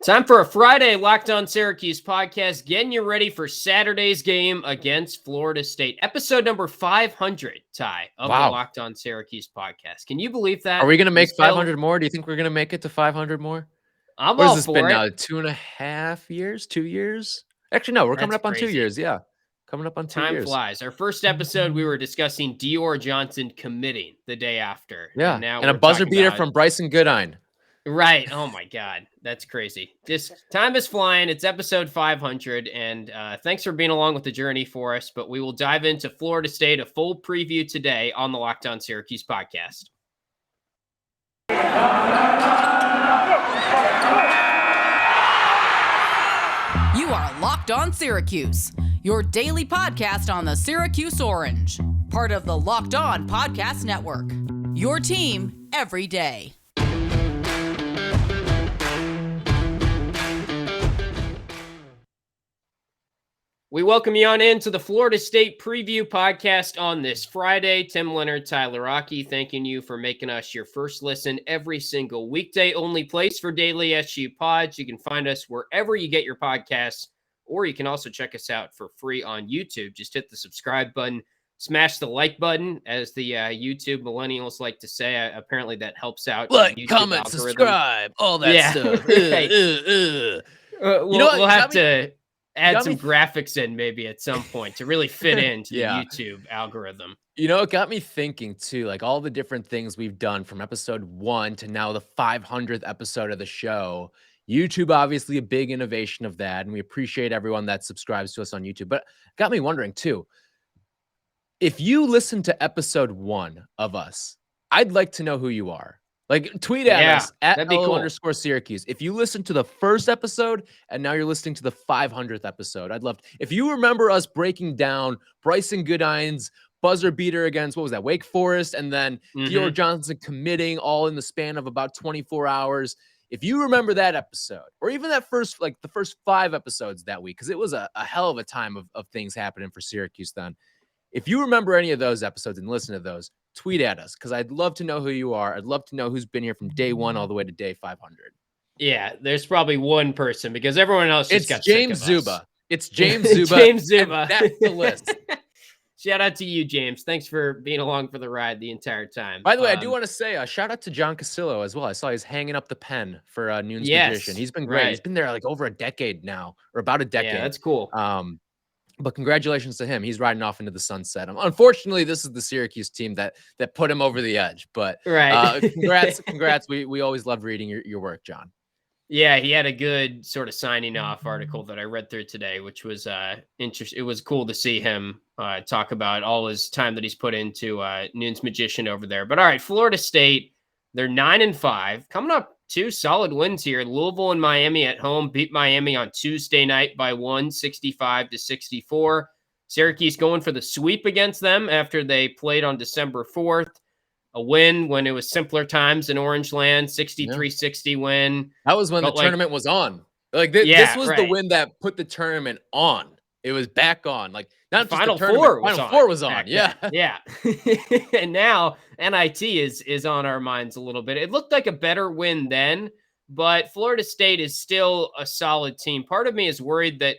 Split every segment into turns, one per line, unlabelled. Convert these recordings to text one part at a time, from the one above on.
Time for a Friday Locked On Syracuse podcast, getting you ready for Saturday's game against Florida State. Episode number 500, Ty, of the Locked On Syracuse podcast. Can you believe that?
Are we going to make 500 more? Do you think we're going to make it to 500 more?
I'm
what
all
has this
for
been
it.
now? 2.5 years? 2 years? Actually, no, we're coming up on
crazy.
2 years. Yeah. Coming up on 2 years.
Time flies. Our first episode, we were discussing Dior Johnson committing the day after.
Yeah.
And now
a buzzer beater from Bryson Goodine.
Right. Oh my God. That's crazy. Just time is flying. It's episode 500. And thanks for being along with the journey for us. But we will dive into Florida State, a full preview today on the Locked On Syracuse podcast.
You are Locked On Syracuse, your daily podcast on the Syracuse Orange, part of the Locked On Podcast Network. Your team every day.
We welcome you on into the Florida State Preview podcast on this Friday. Tim, Leonard, Tyler Aki, thanking you for making us your first listen every single weekday. Only place for daily SU pods. You can find us wherever you get your podcasts, or you can also check us out for free on YouTube. Just hit the subscribe button, smash the like button, as the YouTube millennials like to say. Apparently that helps out.
Like, comment, subscribe, all that stuff.
We'll have to add some graphics in maybe at some point to really fit into the YouTube algorithm.
You know, it got me thinking too, like all the different things we've done from episode 1 to now the 500th episode of the show. YouTube, obviously a big innovation of that. And we appreciate everyone that subscribes to us on YouTube. But it got me wondering too, if you listen to episode 1 of us, I'd like to know who you are. Like, tweet at us at @LO_Syracuse. If you listen to the first episode and now you're listening to the 500th episode, I'd love to. If you remember us breaking down Bryson Goodine's buzzer beater against, what was that, Wake Forest, and then Girard Johnson committing all in the span of about 24 hours. If you remember that episode, or even that first, like the first 5 episodes that week, because it was a hell of a time of things happening for Syracuse then. If you remember any of those episodes and listen to those, tweet at us, because I'd love to know who you are. I'd love to know who's been here from day 1 all the way to day 500.
Yeah, there's probably one person because everyone else just got
James
sick of
Zuba.
us.
It's James Zuba.
James Zuba.
That's the list.
Shout out to you, James. Thanks for being along for the ride the entire time.
By the way, I do want to say shout out to John Casillo as well. I saw he's hanging up the pen for Noon's Magician. He's been great. Right. He's been there like over a decade now, or about a decade.
Yeah, that's cool.
But congratulations to him. He's riding off into the sunset. Unfortunately, this is the Syracuse team that put him over the edge. But congrats. We always love reading your work, John.
Yeah, he had a good sort of signing off article that I read through today, which was interesting. It was cool to see him talk about all his time that he's put into Noon's Magician over there. But all right, Florida State, they're 9-5, coming up 2 solid wins here. Louisville and Miami at home beat Miami on Tuesday night by 65-64. Syracuse going for the sweep against them after they played on December 4th. A win when it was simpler times in Orange Land, 63-60 win.
That was when the tournament was on. Like this was the win that put the tournament on. It was back on. Like not just
Final
the tournament.
Final
Four was on. Yeah.
Yeah. And now NIT is on our minds a little bit. It looked like a better win then, but Florida State is still a solid team. Part of me is worried that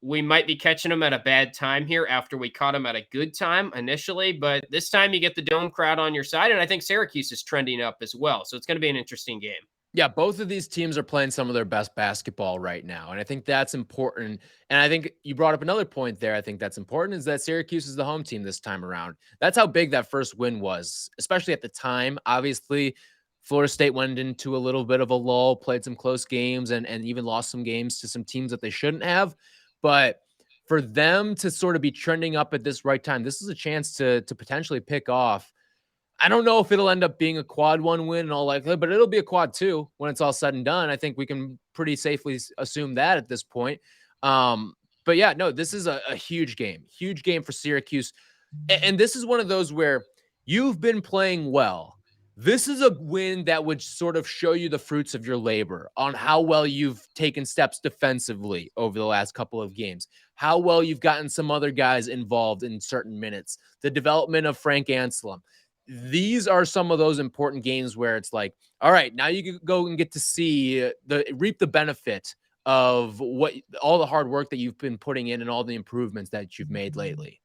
we might be catching them at a bad time here after we caught them at a good time initially, but this time you get the Dome crowd on your side, and I think Syracuse is trending up as well. So it's going to be an interesting game.
Yeah, both of these teams are playing some of their best basketball right now, and I think that's important. And I think you brought up another point there. I think that's important is that Syracuse is the home team this time around. That's how big that first win was, especially at the time. Obviously, Florida State went into a little bit of a lull, played some close games, and even lost some games to some teams that they shouldn't have. But for them to sort of be trending up at this right time, this is a chance to potentially pick off. I don't know if it'll end up being a quad 1 win in all likelihood, but it'll be a quad 2 when it's all said and done. I think we can pretty safely assume that at this point. But yeah, no, this is a huge game for Syracuse. And this is one of those where you've been playing well. This is a win that would sort of show you the fruits of your labor on how well you've taken steps defensively over the last couple of games, how well you've gotten some other guys involved in certain minutes, the development of Frank Anselm. these are some of those important games where it's like, all right, now you can go and get to see reap the benefit of all the hard work that you've been putting in and all the improvements that you've made lately.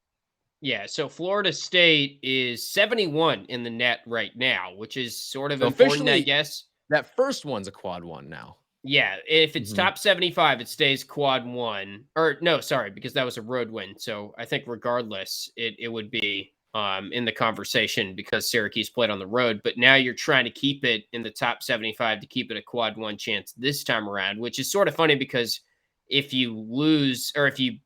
Yeah, so Florida State is 71 in the net right now, which is sort of
So
important, I
officially,
guess.
that first one's a quad one now.
Yeah, if it's top 75, it stays quad one. Or no, sorry, because that was a road win. So I think regardless, it would be in the conversation because Syracuse played on the road. But now you're trying to keep it in the top 75 to keep it a quad one chance this time around, which is sort of funny because if you lose or if you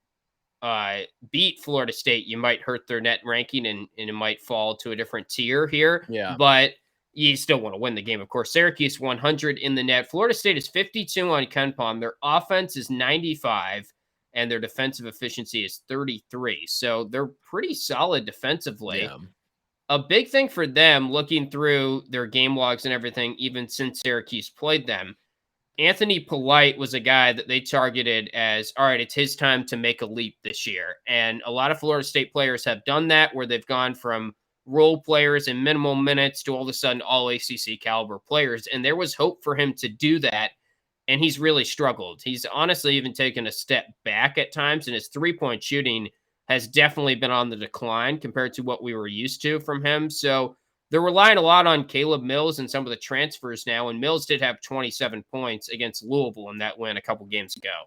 beat Florida State, you might hurt their net ranking and it might fall to a different tier here.
Yeah.
But you still want to win the game. Of course, Syracuse 100 in the net. Florida State is 52 on KenPom. Their offense is 95 and their defensive efficiency is 33. So they're pretty solid defensively.
Yeah.
A big thing for them looking through their game logs and everything, even since Syracuse played them, Anthony Polite was a guy that they targeted as, all right, it's his time to make a leap this year. And a lot of Florida State players have done that where they've gone from role players in minimal minutes to all of a sudden all ACC caliber players. And there was hope for him to do that. And he's really struggled. He's honestly even taken a step back at times, and his 3-point shooting has definitely been on the decline compared to what we were used to from him. So they're relying a lot on Caleb Mills and some of the transfers now. And Mills did have 27 points against Louisville in that win a couple games ago.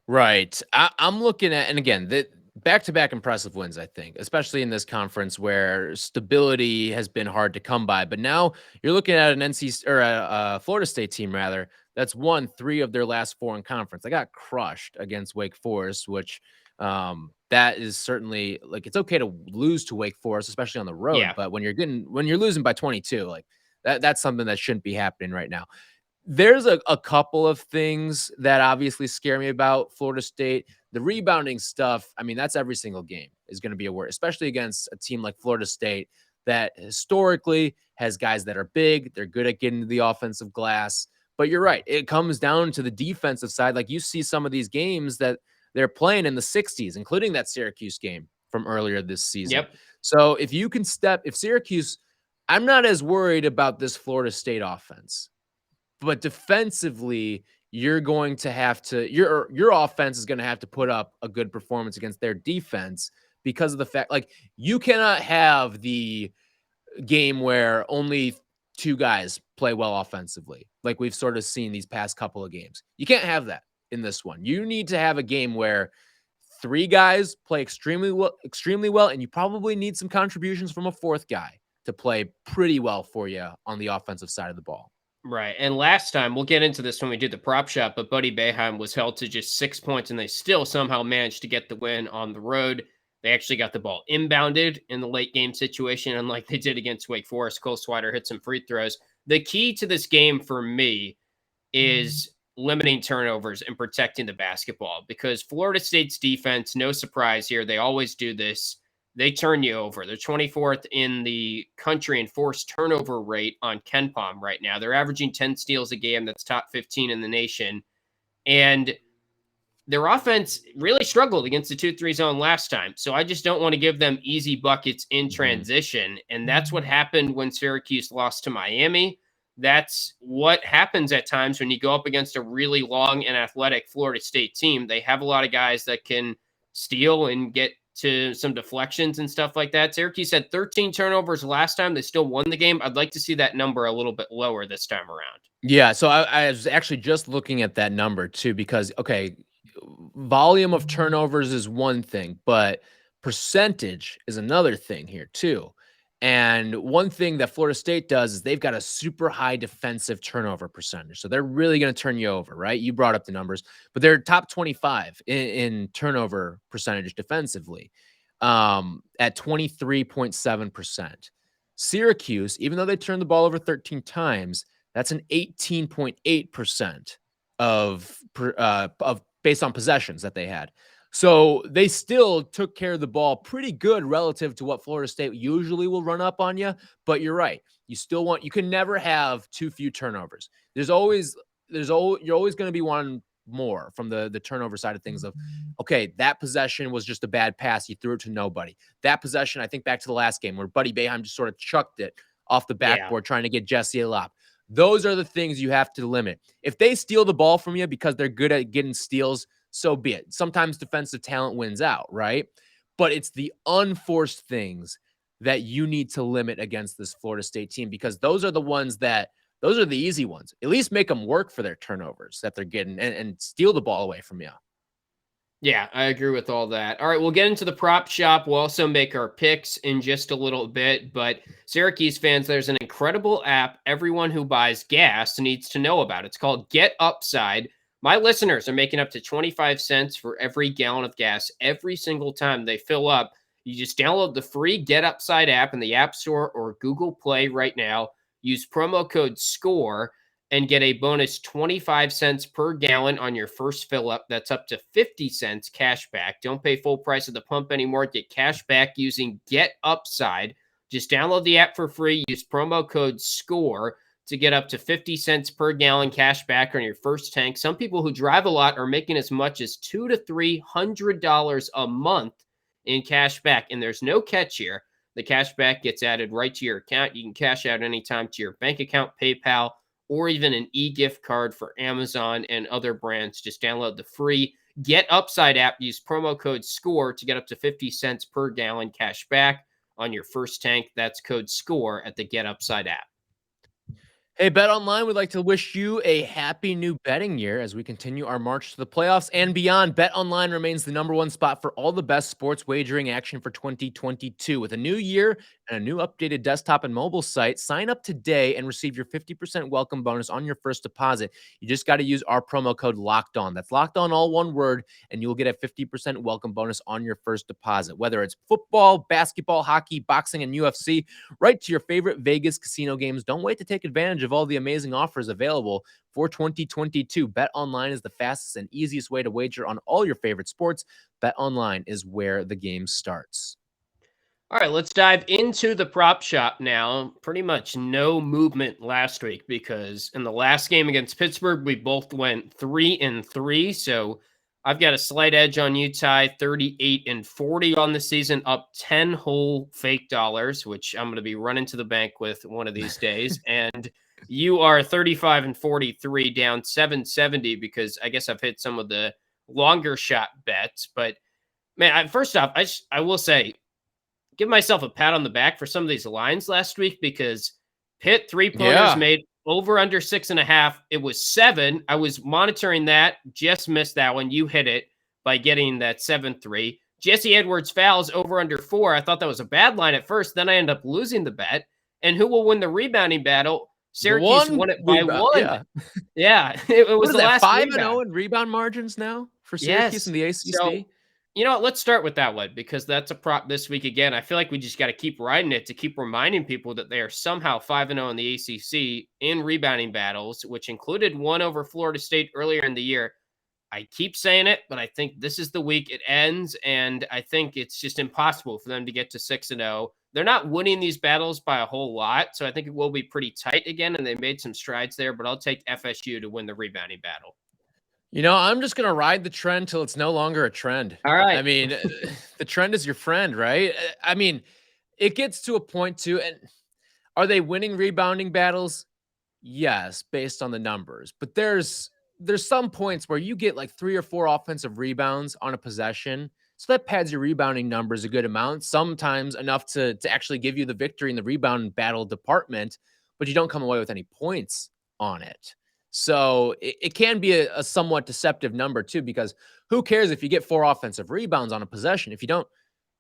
Right. I'm looking at, and again, the back-to-back impressive wins, I think, especially in this conference where stability has been hard to come by. But now you're looking at an a Florida State team, rather, that's won 3 of their last 4 in conference. They got crushed against Wake Forest, which that is certainly, like, it's okay to lose to Wake Forest, especially on the road.
Yeah.
But when you're losing by 22, like that's something that shouldn't be happening right now. There's a couple of things that obviously scare me about Florida State. The rebounding stuff, I mean, that's every single game is going to be a worry, especially against a team like Florida State that historically has guys that are big. They're good at getting to the offensive glass. But you're right. It comes down to the defensive side. Like you see some of these games that they're playing in the 60s, including that Syracuse game from earlier this season.
Yep.
So if you can if Syracuse, I'm not as worried about this Florida State offense. But defensively, you're going to have to your offense is going to have to put up a good performance against their defense because of the fact, like, you cannot have the game where only 2 guys play well offensively, like we've sort of seen these past couple of games. You can't have that in this one. You need to have a game where 3 guys play extremely well, and you probably need some contributions from a 4th guy to play pretty well for you on the offensive side of the ball.
Right. And last time, we'll get into this when we do the prop shot, but Buddy Boeheim was held to just 6 points, and they still somehow managed to get the win on the road. They actually got the ball inbounded in the late game situation, unlike they did against Wake Forest. Cole Swider hit some free throws. The key to this game for me is limiting turnovers and protecting the basketball, because Florida State's defense, no surprise here, they always do this. They turn you over. They're 24th in the country in forced turnover rate on KenPom right now. They're averaging 10 steals a game. That's top 15 in the nation. And their offense really struggled against the 2-3 zone last time. So I just don't want to give them easy buckets in transition. And that's what happened when Syracuse lost to Miami. That's what happens at times when you go up against a really long and athletic Florida State team. They have a lot of guys that can steal and get to some deflections and stuff like that. Syracuse had 13 turnovers last time. They still won the game. I'd like to see that number a little bit lower this time around.
Yeah, so I was actually just looking at that number too, because, okay, volume of turnovers is one thing, but percentage is another thing here too. And one thing that Florida State does is they've got a super high defensive turnover percentage. So they're really going to turn you over, right? You brought up the numbers, but they're top 25 in turnover percentage defensively at 23.7%. Syracuse, even though they turned the ball over 13 times, that's an 18.8% of based on possessions that they had. So they still took care of the ball pretty good relative to what Florida State usually will run up on you. But you're right. You can never have too few turnovers. You're always going to be wanting more from the turnover side of things of, okay, that possession was just a bad pass. You threw it to nobody. That possession, I think back to the last game where Buddy Boeheim just sort of chucked it off the backboard trying to get Jesse a lop. Those are the things you have to limit. If they steal the ball from you because they're good at getting steals, so be it. Sometimes defensive talent wins out, right? But it's the unforced things that you need to limit against this Florida State team, because those are the ones that, those are the easy ones. At least make them work for their turnovers that they're getting and steal the ball away from you.
Yeah, I agree with all that. All right, we'll get into the prop shop. We'll also make our picks in just a little bit. But Syracuse fans, there's an incredible app everyone who buys gas needs to know about. It's called Get Upside. My listeners are making up to 25 cents for every gallon of gas every single time they fill up. You just download the free Get Upside app in the App Store or Google Play right now. Use promo code SCORE and get a bonus 25 cents per gallon on your first fill up. That's up to 50 cents cash back. Don't pay full price at the pump anymore. Get cash back using Get Upside. Just download the app for free. Use promo code SCORE to get up to 50 cents per gallon cash back on your first tank. Some people who drive a lot are making as much as $200 to $300 a month in cash back. And there's no catch here. The cash back gets added right to your account. You can cash out anytime to your bank account, PayPal, or even an e-gift card for Amazon and other brands. Just download the free Get Upside app. Use promo code SCORE to get up to 50 cents per gallon cash back on your first tank. That's code SCORE at the Get Upside app.
Hey, BetOnline would like to wish you a happy new betting year as we continue our march to the playoffs and beyond. BetOnline remains the #1 spot for all the best sports wagering action for 2022. With a new year and a new updated desktop and mobile site, sign up today and receive your 50% welcome bonus on your first deposit. You just got to use our promo code LOCKEDON. That's locked on, all one word, and you will get a 50% welcome bonus on your first deposit. Whether it's football, basketball, hockey, boxing, and UFC, right to your favorite Vegas casino games. Don't wait to take advantage of all the amazing offers available for 2022. BetOnline is the fastest and easiest way to wager on all your favorite sports. BetOnline is where the game starts.
All right, let's dive into the prop shop now. Pretty much no movement last week because in the last game against Pittsburgh, we both went 3-3. So I've got a slight edge on you, Ty, 38-40 on the season, up 10 whole fake dollars, which I'm going to be running to the bank with one of these days. And you are 35-43, down 770 because I guess I've hit some of the longer shot bets. But man, first off, I will say, give myself a pat on the back for some of these lines last week because Pitt three-pointers made over under 6.5. It was 7. I was monitoring that, just missed that one. You hit it by getting that 7-3. Jesse Edwards fouls over under 4. I thought that was a bad line at first. Then I end up losing the bet. And who will win the rebounding battle? Syracuse won it by 1. Yeah. It was the last
5-0 in rebound margins now for Syracuse in the ACC.
So, you know what? Let's start with that one because that's a prop this week again. I feel like we just got to keep riding it to keep reminding people that they are somehow 5-0 in the ACC in rebounding battles, which included one over Florida State earlier in the year. I keep saying it, but I think this is the week it ends, and I think it's just impossible for them to get to 6-0. They're not winning these battles by a whole lot, so I think it will be pretty tight again, and they made some strides there, but I'll take FSU to win the rebounding battle.
You know, I'm just going to ride the trend till it's no longer a trend.
All right.
I mean, the trend is your friend, right? I mean, it gets to a point too. And are they winning rebounding battles? Yes, based on the numbers. But there's some points where you get like 3 or 4 offensive rebounds on a possession. So that pads your rebounding numbers a good amount, sometimes enough to actually give you the victory in the rebound battle department, but you don't come away with any points on it. So it can be a somewhat deceptive number too, because who cares if you get 4 offensive rebounds on a possession? If you don't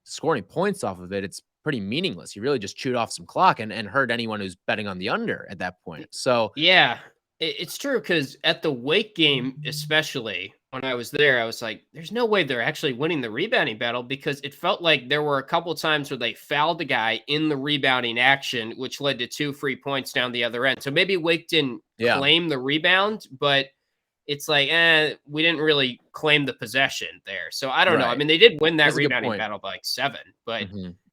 score any points off of it, it's pretty meaningless. You really just chewed off some clock and hurt anyone who's betting on the under at that point. So
yeah, it's true because at the Wake game, especially when I was there, I was like, there's no way they're actually winning the rebounding battle because it felt like there were a couple of times where they fouled the guy in the rebounding action, which led to 2 free points down the other end. So maybe Wake didn't claim the rebound, but it's like, we didn't really claim the possession there. So I don't know. I mean, they did win that rebounding battle by like 7, but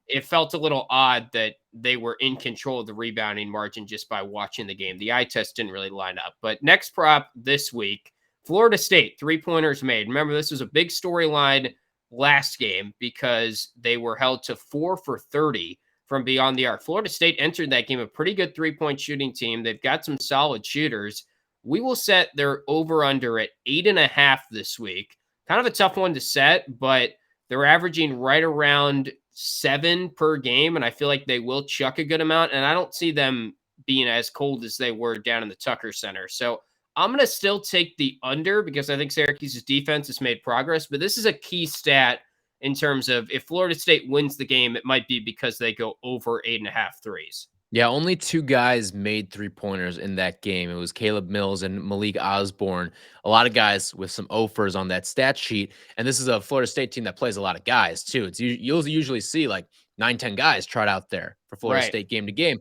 it felt a little odd that they were in control of the rebounding margin just by watching the game. The eye test didn't really line up. But next prop this week, Florida State, 3-pointers made. Remember, this was a big storyline last game because they were held to 4 for 30 from beyond the arc. Florida State entered that game a pretty good 3-point shooting team. They've got some solid shooters. We will set their over-under at 8.5 this week. Kind of a tough one to set, but they're averaging right around 7 per game, and I feel like they will chuck a good amount, and I don't see them being as cold as they were down in the Tucker Center. So I'm going to still take the under because I think Syracuse's defense has made progress, but this is a key stat in terms of if Florida State wins the game, it might be because they go over 8.5 threes.
Yeah, only 2 guys made 3-pointers in that game. It was Caleb Mills and Malik Osborne. A lot of guys with some offers on that stat sheet. And this is a Florida State team that plays a lot of guys, too. You'll usually see like 9-10 guys trot out there for Florida State game to game.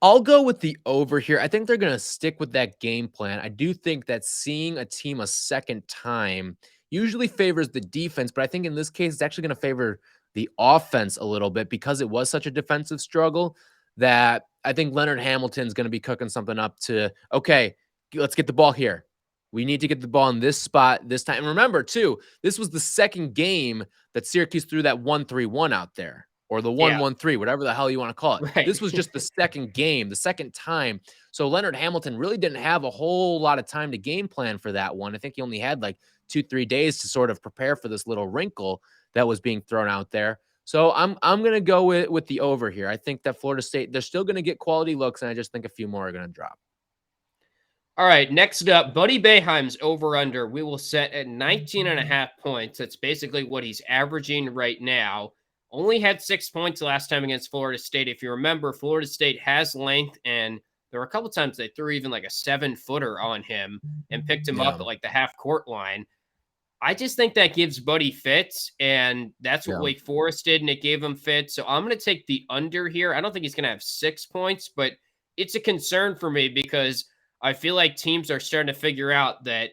I'll go with the over here. I think they're going to stick with that game plan. I do think that seeing a team a second time usually favors the defense, but I think in this case, it's actually going to favor the offense a little bit because it was such a defensive struggle that I think Leonard Hamilton's going to be cooking something up to, okay, let's get the ball here. We need to get the ball in this spot this time. And remember, too, this was the second game that Syracuse threw that 1-3-1 out there, or the 1-1-3, whatever the hell you want to call it. Right. This was just the second game, the second time. So Leonard Hamilton really didn't have a whole lot of time to game plan for that one. I think he only had like 2-3 days to sort of prepare for this little wrinkle that was being thrown out there. So I'm going to go with the over here. I think that Florida State, they're still going to get quality looks, and I just think a few more are going to drop.
All right, next up, Buddy Boeheim's over-under. We will set at 19.5 points. That's basically what he's averaging right now. Only had 6 points last time against Florida State. If you remember, Florida State has length, and there were a couple times they threw even like a 7-footer on him and picked him up at like the half-court line. I just think that gives Buddy fits, and that's what Wake Forest did, and it gave him fits. So I'm going to take the under here. I don't think he's going to have 6 points, but it's a concern for me because I feel like teams are starting to figure out that,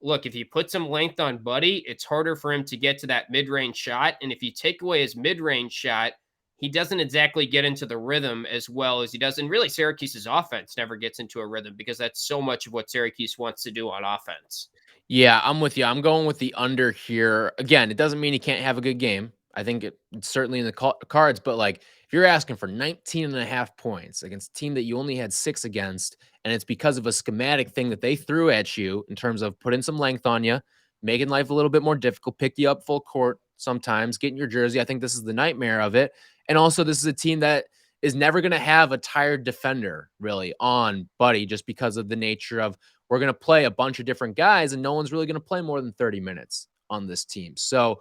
look, if you put some length on Buddy, it's harder for him to get to that mid-range shot. And if you take away his mid-range shot, he doesn't exactly get into the rhythm as well as he does. And really, Syracuse's offense never gets into a rhythm because that's so much of what Syracuse wants to do on offense.
Yeah, I'm with you. I'm going with the under here. Again, it doesn't mean he can't have a good game. I think it's certainly in the cards, but like if you're asking for 19.5 points against a team that you only had 6 against, and it's because of a schematic thing that they threw at you in terms of putting some length on you, making life a little bit more difficult, pick you up full court sometimes, getting your jersey. I think this is the nightmare of it. And also, this is a team that is never going to have a tired defender really on Buddy just because of the nature of we're going to play a bunch of different guys and no one's really going to play more than 30 minutes on this team. So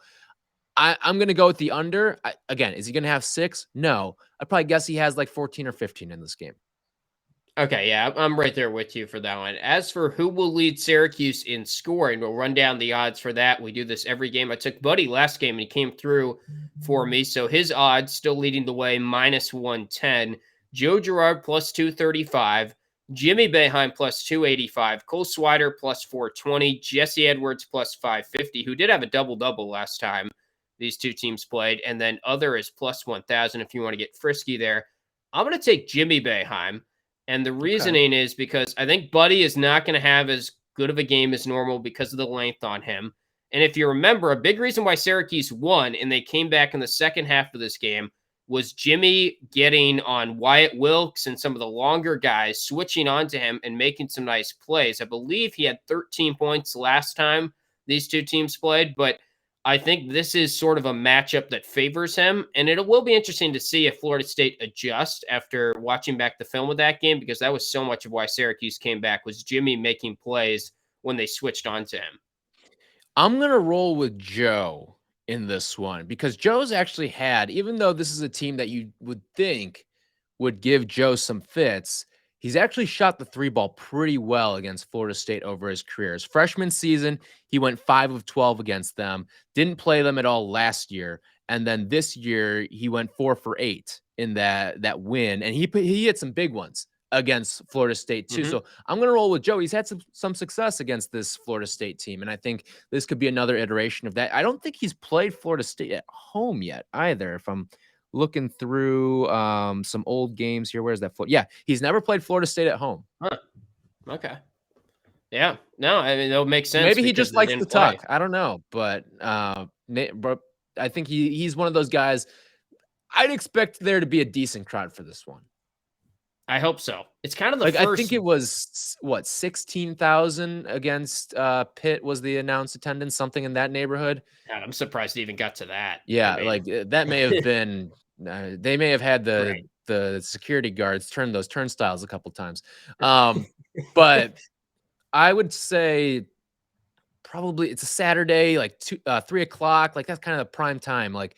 I'm going to go with the under. Again, is he going to have 6? No. I'd probably guess he has like 14 or 15 in this game.
Okay, yeah, I'm right there with you for that one. As for who will lead Syracuse in scoring, we'll run down the odds for that. We do this every game. I took Buddy last game, and he came through for me. So his odds still leading the way, -110. Joe Girard, +235. Jimmy Boeheim, +285. Cole Swider, +420. Jesse Edwards, +550, who did have a double-double last time these two teams played. And then other is +1,000 if you want to get frisky there. I'm going to take Jimmy Boeheim. And the reasoning is because I think Buddy is not going to have as good of a game as normal because of the length on him. And if you remember, a big reason why Syracuse won and they came back in the second half of this game was Jimmy getting on Wyatt Wilkes and some of the longer guys, switching onto him and making some nice plays. I believe he had 13 points last time these two teams played, but I think this is sort of a matchup that favors him, and it will be interesting to see if Florida State adjusts after watching back the film of that game, because that was so much of why Syracuse came back was Jimmy making plays when they switched on to him.
I'm going to roll with Joe in this one because Joe's actually had, even though this is a team that you would think would give Joe some fits, he's actually shot the 3 ball pretty well against Florida State over his career. His freshman season, he went 5 of 12 against them, didn't play them at all last year. And then this year, he went 4 for 8 in that win. And he hit some big ones against Florida State too. So I'm going to roll with Joe. He's had some success against this Florida State team. And I think this could be another iteration of that. I don't think he's played Florida State at home yet either, if I'm looking through some old games here. Where's that? Yeah, he's never played Florida State at home.
Huh. Okay. Yeah. No, I mean, it'll make sense.
Maybe he
because
just
they
likes to
didn't play.
talk. I don't know, but I think he's one of those guys. I'd expect there to be a decent crowd for this one.
I hope so. It's kind of the
Like,
first.
I think it was what 16,000 against Pitt was the announced attendance, something in that neighborhood.
God, I'm surprised it even got to that.
Yeah,
I mean,
like that may have been. They may have had
right.
the security guards turn those turnstiles a couple times. But I would say probably it's a Saturday, like 3 o'clock. Like that's kind of the prime time. Like,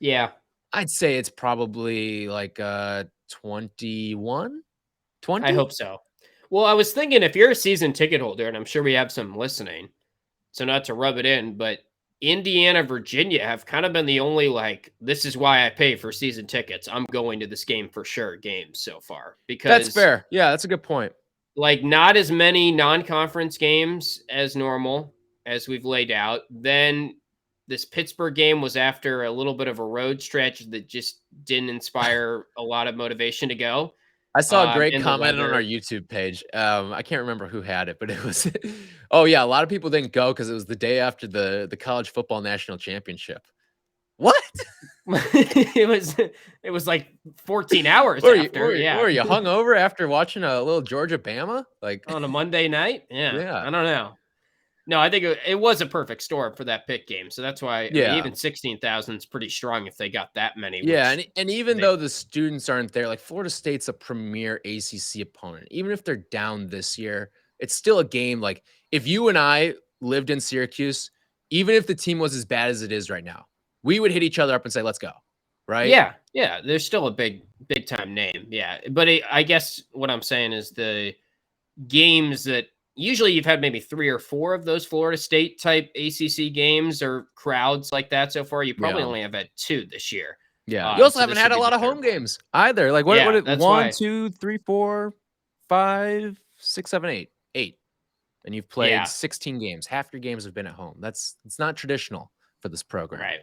Yeah.
I'd say it's probably like 21,
I
20.
hope so. Well, I was thinking if you're a season ticket holder, and I'm sure we have some listening, so not to rub it in, but Indiana, Virginia have kind of been the only like, this is why I pay for season tickets. I'm going to this game for sure games so far
That's
because
fair. Yeah, that's a good point.
like not as many non-conference games as normal as we've laid out. Then this Pittsburgh game was after a little bit of a road stretch that just didn't inspire a lot of motivation to go.
I saw a great
And the
comment on our
weather.
YouTube page. I can't remember who had it, but it was, oh yeah, a lot of people didn't go because it was the day after the college football national championship. What?
it was like 14 hours
Or
after.
are you hungover after watching a little Georgia Bama? Like,
On a Monday night. Yeah.
yeah,
I don't know. No, I think it was a perfect storm for that Pitt game. So that's why, I mean,
yeah,
even 16,000 is pretty strong if they got that many.
yeah.
Which
And even
they,
though the students aren't there, like Florida State's a premier ACC opponent. Even if they're down this year, it's still a game. Like if you and I lived in Syracuse, even if the team was as bad as it is right now, we would hit each other up and say, "Let's go." Right?
yeah, there's still a big time name. Yeah. But I guess what I'm saying is the games that usually you've had maybe 3 or 4 of those Florida State type ACC games or crowds like that so far. You probably
Yeah.
only have had 2 this year.
Yeah. You also
So
haven't
this
had
would
a
be
lot
the
of
third
home
one.
games either. Like
Yeah,
what it
that's
1,
why.
2, 3, 4, 5, 6, 7, 8. 8. And you've played
Yeah,
16 games. Half your games have been at home. It's not traditional for this program.
right.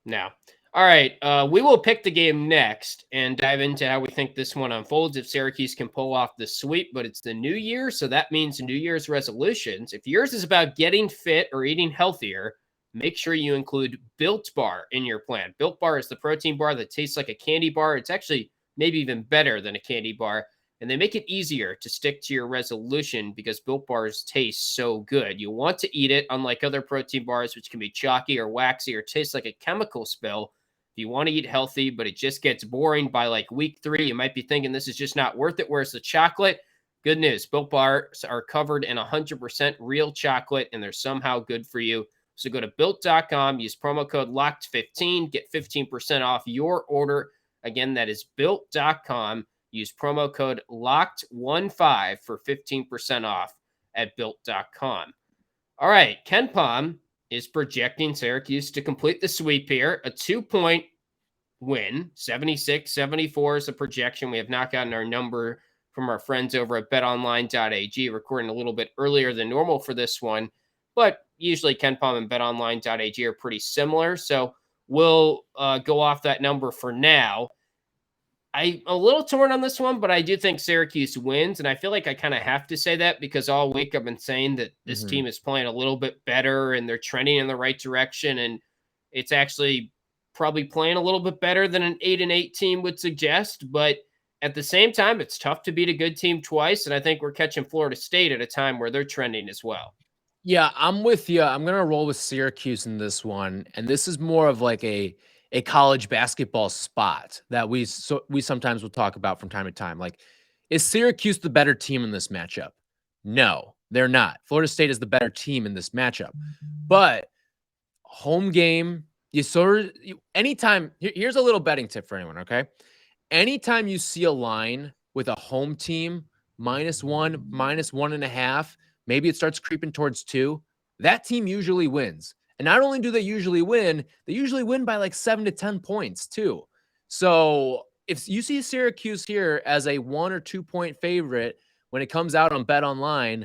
Now, all right. We will pick the game next and dive into how we think this one unfolds. If Syracuse can pull off the sweep, but it's the new year, so that means New Year's resolutions. If yours is about getting fit or eating healthier, make sure you include Built Bar in your plan. Built Bar is the protein bar that tastes like a candy bar. It's actually maybe even better than a candy bar. And they make it easier to stick to your resolution because Built Bars taste so good. You want to eat it, unlike other protein bars, which can be chalky or waxy or taste like a chemical spill. If you want to eat healthy, but it just gets boring by like week 3, you might be thinking this is just not worth it. Where's the chocolate? Good news. Built Bars are covered in 100% real chocolate, and they're somehow good for you. So go to built.com, use promo code LOCKED15, get 15% off your order. Again, that is built.com. Use promo code LOCKED15 for 15% off at built.com. All right, Ken Pom is projecting Syracuse to complete the sweep here, a 2-point win. 76-74 is a projection. We have not gotten our number from our friends over at betonline.ag, recording a little bit earlier than normal for this one, but usually Ken Pom and betonline.ag are pretty similar, so we'll go off that number for now. I'm a little torn on this one, but I do think Syracuse wins, and I feel like I kind of have to say that because all week I've been saying that this team is playing a little bit better and they're trending in the right direction, and it's actually probably playing a little bit better than an 8-8 team would suggest. But at the same time, it's tough to beat a good team twice, and I think we're catching Florida State at a time where they're trending as well.
Yeah, I'm with you. I'm gonna roll with Syracuse in this one, and this is more of like a college basketball spot that we sometimes will talk about from time to time. Like, is Syracuse the better team in this matchup? No, they're not. Florida State is the better team in this matchup, but home game. Anytime. Here's a little betting tip for anyone. Okay, anytime you see a line with a home team -1, -1.5. Maybe it starts creeping towards 2. That team usually wins. And not only do they usually win by like 7 to 10 points too. So if you see Syracuse here as a 1 or 2 point favorite when it comes out on BetOnline,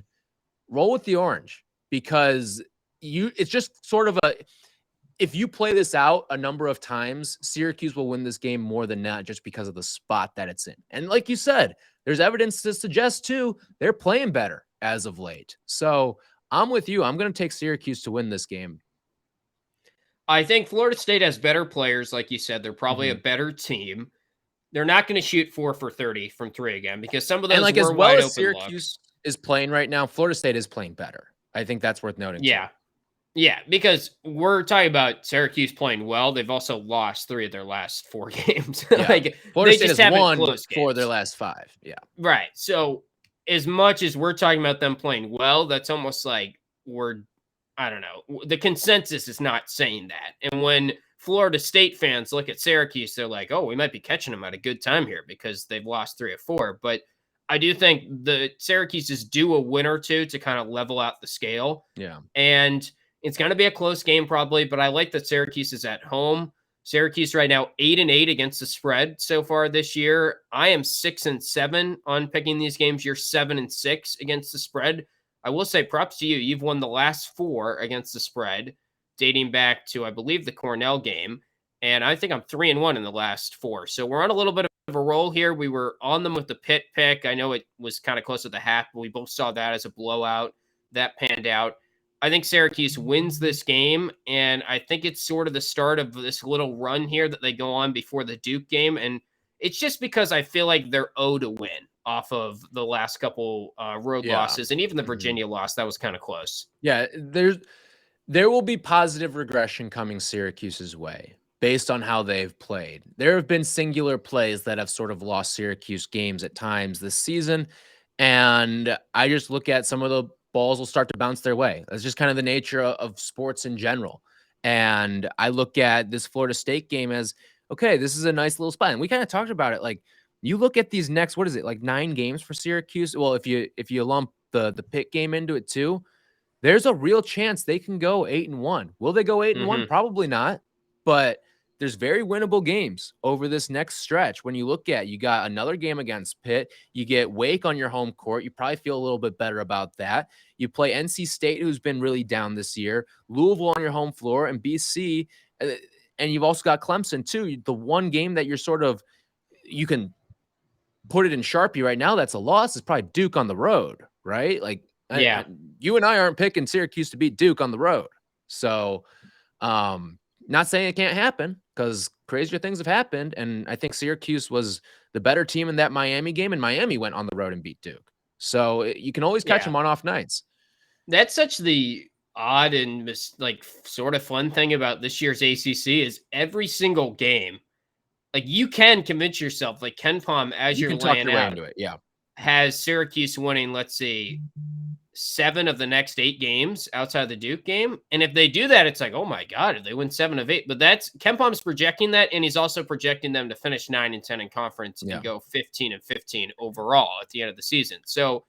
roll with the orange because it's just sort of if you play this out a number of times, Syracuse will win this game more than not just because of the spot that it's in. And like you said, there's evidence to suggest, too, they're playing better as of late. So I'm with you. I'm going to take Syracuse to win this game.
I think Florida State has better players. Like you said, they're probably a better team. They're not going to shoot 4 for 30 from 3 again because some of those
and
were
as well
wide
as
open
Syracuse
looks.
Is playing right now, Florida State is playing better. I think that's worth noting.
Yeah.
Too.
Yeah, because we're talking about Syracuse playing well. They've also lost 3 of their last 4 games.
Yeah.
Like
Florida
they
State
just
has
haven't
won
close games.
4 of their last 5. Yeah.
Right. So as much as we're talking about them playing well, that's almost like I don't know. The consensus is not saying that. And when Florida State fans look at Syracuse, they're like, oh, we might be catching them at a good time here because they've lost 3 of 4. But I do think the Syracuse is due a win or two to kind of level out the scale.
Yeah.
And it's going to be a close game probably, but I like that Syracuse is at home. Syracuse right now 8-8 against the spread so far this year. I am 6-7 on picking these games. You're 7-6 against the spread. I will say props to you. You've won the last 4 against the spread, dating back to, I believe, the Cornell game. And I think I'm 3-1 in the last 4. So we're on a little bit of a roll here. We were on them with the Pitt pick. I know it was kind of close at the half, but we both saw that as a blowout. That panned out. I think Syracuse wins this game, and I think it's sort of the start of this little run here that they go on before the Duke game. And it's just because I feel like they're owed a win off of the last couple road losses, and even the Virginia loss, that was kind of close.
Yeah, there will be positive regression coming Syracuse's way based on how they've played. There have been singular plays that have sort of lost Syracuse games at times this season, and I just look at some of the balls will start to bounce their way. That's just kind of the nature of sports in general. And I look at this Florida State game as, okay, this is a nice little spot. And we kind of talked about it. Like you look at these next, what is it? Like 9 games for Syracuse. Well, if you lump the Pitt game into it too, there's a real chance they can go 8-1. Will they go 8-1? Probably not. But there's very winnable games over this next stretch. When you look at, you got another game against Pitt. You get Wake on your home court. You probably feel a little bit better about that. You play NC State, who's been really down this year. Louisville on your home floor, and BC. And you've also got Clemson, too. The one game that you can put it in Sharpie right now that's a loss is probably Duke on the road, right? Like,
yeah.
You and I aren't picking Syracuse to beat Duke on the road. So, not saying it can't happen because crazier things have happened. And I think Syracuse was the better team in that Miami game, and Miami went on the road and beat Duke. So you can always catch them on off nights.
That's such the odd and like sort of fun thing about this year's ACC is every single game, like you can convince yourself, like Ken Pom, as you're laying out,
into it, yeah,
has Syracuse winning, let's see, 7 of the next 8 games outside the Duke game. And if they do that, it's like, oh my God, if they win 7 of 8. But that's Ken Pom's projecting that, and he's also projecting them to finish 9-10 in conference and go 15-15 overall at the end of the season. So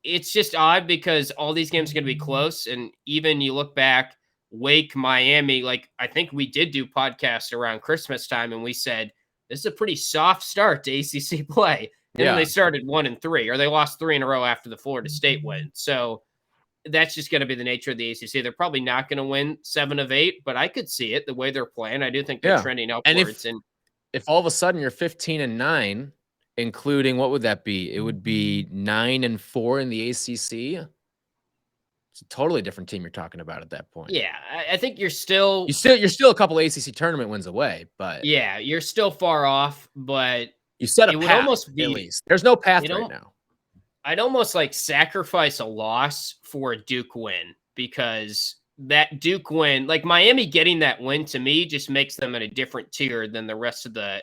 it's just odd because all these games are going to be close. And even you look back, Wake, Miami, like I think we did do podcasts around Christmas time, and we said this is a pretty soft start to ACC play. And then they started 1-3, or they lost 3 in a row after the Florida State win. So that's just going to be the nature of the ACC. They're probably not going to win 7 of 8, but I could see it the way they're playing. I do think they're trending upwards.
And if all of a sudden you're 15-9, including what would that be? It would be 9-4 in the ACC. It's a totally different team you're talking about at that point.
Yeah, I think you're still
a couple ACC tournament wins away, but
yeah, you're still far off. But
you set a
would
path,
almost be,
at least. There's no path right now.
I'd almost like sacrifice a loss for a Duke win, because that Duke win, like Miami getting that win, to me just makes them in a different tier than the rest of the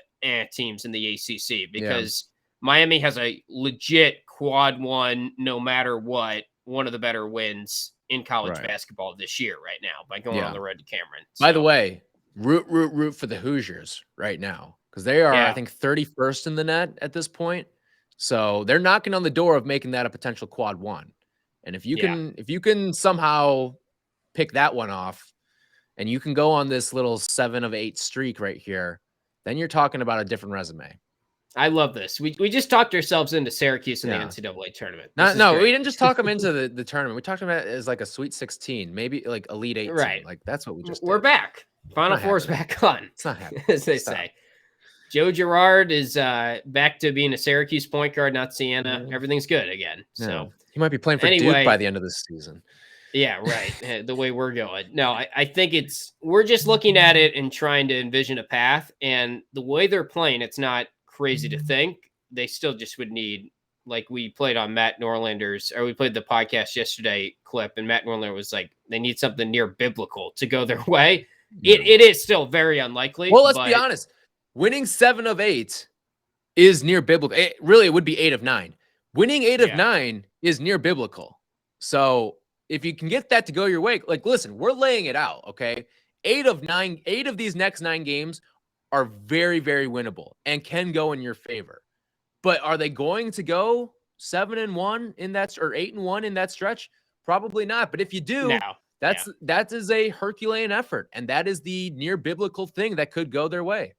teams in the ACC, because Miami has a legit quad one, no matter what, one of the better wins in college basketball this year right now by going on the road to Cameron. So.
By the way, root for the Hoosiers right now, because they are, I think, 31st in the net at this point. So they're knocking on the door of making that a potential quad one. And if you can somehow pick that one off, and you can go on this little 7 of 8 streak right here, then you're talking about a different resume.
I love this. We just talked ourselves into Syracuse in the
Yeah.
NCAA tournament.
No, we didn't just talk them into the tournament. We talked about it as like a Sweet 16, maybe like Elite 8
Right.
team. Like that's what we just
We're
did.
back. Final
Not
Four's
happening.
back on,
It's not happening.
as they
Stop.
say. Joe Girard is back to being a Syracuse point guard, not Siena. Everything's good again.
Yeah.
So
He might be playing for Duke by the end of this season.
Yeah, right. The way we're going. No, I think we're just looking at it and trying to envision a path. And the way they're playing, it's not crazy to think. They still just would need, like we played on Matt Norlander's, or we played the podcast yesterday clip, and Matt Norlander was like, they need something near biblical to go their way.
Yeah.
It is still very unlikely.
Well, let's be honest. Winning 7 of 8 is near biblical. It would be 8 of 9. Winning 8 of 9 is near biblical. So if you can get that to go your way, like, listen, we're laying it out, okay? 8 of these next 9 games are very, very winnable and can go in your favor. But are they going to go 7-1 in that, or 8-1 in that stretch? Probably not. But if you do, that is a Herculean effort, and that is the near biblical thing that could go their way.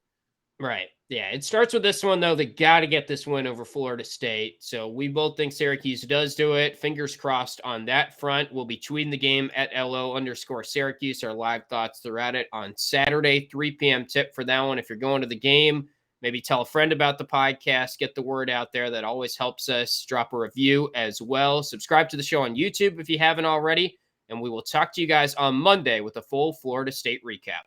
Right. Yeah. It starts with this one, though. They got to get this win over Florida State. So we both think Syracuse does do it. Fingers crossed on that front. We'll be tweeting the game at LO_Syracuse. Our live thoughts throughout it on Saturday, 3 p.m. tip for that one. If you're going to the game, maybe tell a friend about the podcast, get the word out there. That always helps us. Drop a review as well. Subscribe to the show on YouTube if you haven't already. And we will talk to you guys on Monday with a full Florida State recap.